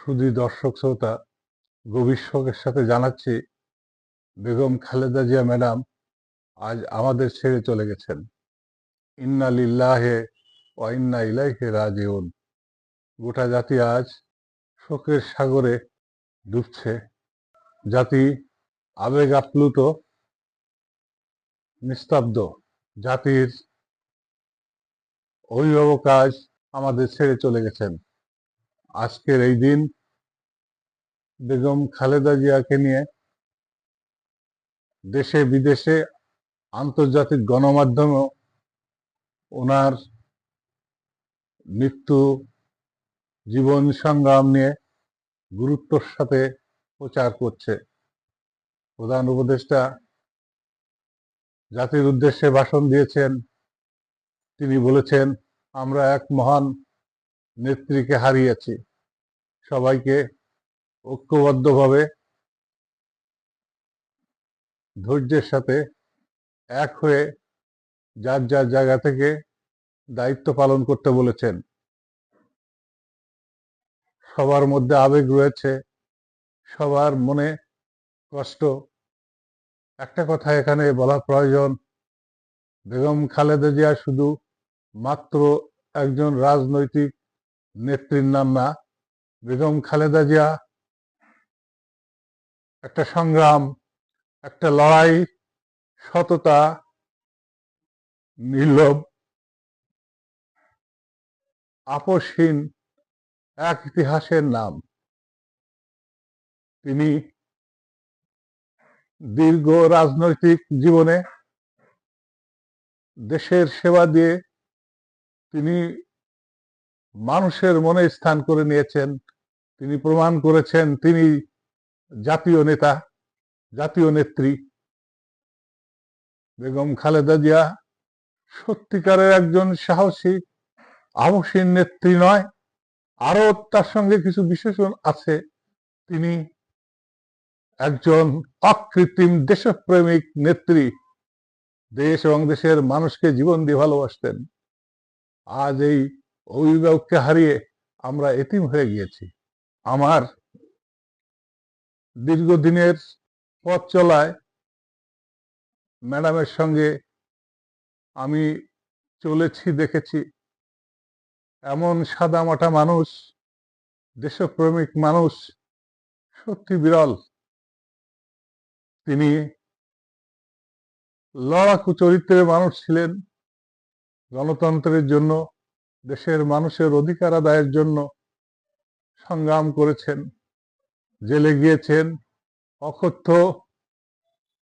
সুধী দর্শক শ্রোতা, গভীর শোকের সাথে জানাচ্ছি বেগম খালেদা জিয়া ম্যাডাম আজ আমাদের ছেড়ে চলে গেছেন। ইন্না লিল্লাহে ওয়া ইন্না ইলাইহি রাজিউন। গোটা জাতি আজ শোকের সাগরে ডুবছে। জাতি আবেগ আপ্লুত, নিস্তব্ধ। জাতির অভিভাবক আজ আমাদের ছেড়ে চলে গেছেন। আজকের এই দিন বেগম খালেদা জিয়াকে নিয়ে দেশে বিদেশে আন্তর্জাতিক গণমাধ্যমেও ওনার মৃত্যু, জীবন সংগ্রাম নিয়ে গুরুত্বর সাথে প্রচার করছে। প্রধান উপদেষ্টা জাতির উদ্দেশ্যে ভাষণ দিয়েছেন। তিনি বলেছেন, আমরা এক মহান নেত্রীকে হারিয়েছি। সবাইকে ঐক্যবদ্ধভাবে ধৈর্যের সাথে এক হয়ে যার যার জায়গা থেকে দায়িত্ব পালন করতে বলেছেন। সবার মধ্যে আবেগ রয়েছে, সবার মনে কষ্ট। একটা কথা এখানে বলা প্রয়োজন, বেগম খালেদা জিয়া শুধু মাত্র একজন রাজনৈতিক নেত্রীর নাম না। বেগম খালেদা জিয়া একটা সংগ্রাম, একটা লড়াই, সততা, নির্লোভ, আপোষহীন এক ইতিহাসের নাম। তিনি দীর্ঘ রাজনৈতিক জীবনে দেশের সেবা দিয়ে তিনি মানুষের মনে স্থান করে নিয়েছেন। তিনি প্রমাণ করেছেন তিনি জাতীয় নেতা, জাতীয় নেত্রী। বেগম খালেদা জিয়া সত্যিকারের একজন সাহসী, আপোষহীন নেত্রী নয়, আরো তার সঙ্গে কিছু বিশেষণ আছে। তিনি একজন অকৃত্রিম দেশপ্রেমিক নেত্রী। দেশ এবং দেশের মানুষকে জীবন দিয়ে ভালোবাসতেন। আজ এই অভিভাবককে হারিয়ে আমরা এতিম হয়ে গিয়েছি। আমার দীর্ঘদিনের পথ চলায় ম্যাডামের সঙ্গে আমি চলেছি, দেখেছি এমন সাদামাটা মানুষ, দেশপ্রেমিক মানুষ সত্যি বিরল। তিনি লড়াকু চরিত্রের মানুষ ছিলেন। গণতন্ত্রের জন্য, দেশের মানুষের অধিকার আদায়ের জন্য সংগ্রাম করেছেন। জেলে গিয়েছেন, অকথ্য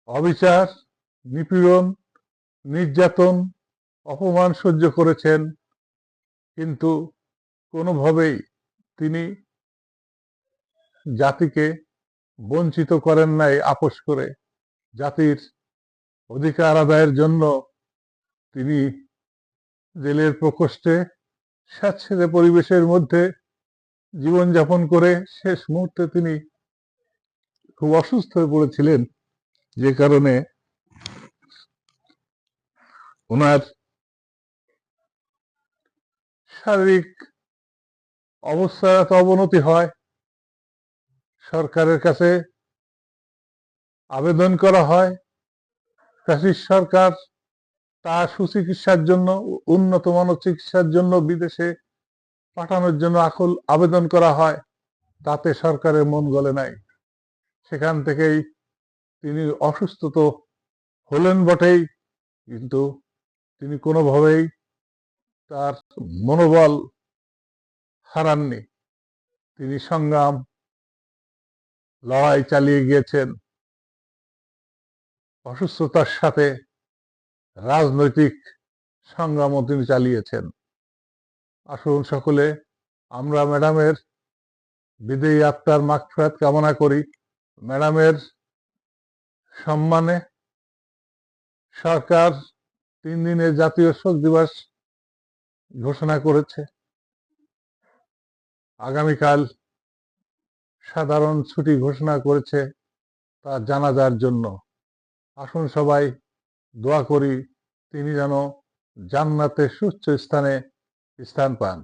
অবিচার, নিপীড়ন, নির্যাতন, অপমান সহ্য করেছেন। কিন্তু কোনোভাবেই তিনি জাতিকে বঞ্চিত করেন নাই আপোষ করে। জাতির অধিকার আদায়ের জন্য তিনি জেলের প্রকোষ্ঠে স্যাঁতসেঁতে পরিবেশের মধ্যে জীবনযাপন করে শেষ মুহূর্তে তিনি খুব অসুস্থ হয়ে পড়েছিলেন, যে কারণে ওনার শারীরিক অবস্থার এত অবনতি হয়। সরকারের কাছে আবেদন করা হয়, ফ্যাসিস্ট সরকার তার সুচিকিৎসার জন্য, উন্নত মানের চিকিৎসার জন্য বিদেশে পাঠানোর জন্য আকুল আবেদন করা হয়। তাতে সরকারের মন গলে নাই। সেখান থেকেই তিনি অসুস্থ তো হলেন বটেই, কিন্তু তিনি কোনোভাবেই তার মনোবল হারাননি। তিনি সংগ্রাম, লড়াই চালিয়ে গিয়েছেন। অসুস্থতার সাথে রাজনৈতিক সংগ্রামও তিনি চালিয়েছেন। আসুন সকলে আমরা ম্যাডামের বিদেয়ী আত্মার মাগফিরাত কামনা করি। ম্যাডামের সম্মানে সরকার 3 দিনের জাতীয় শোক দিবস ঘোষণা করেছে। আগামীকাল সাধারণ ছুটি ঘোষণা করেছে তার জানাজার জন্য। আসুন সবাই দোয়া করি তিনি যেন জান্নাতে সুউচ্চ স্থানে স্থান পান।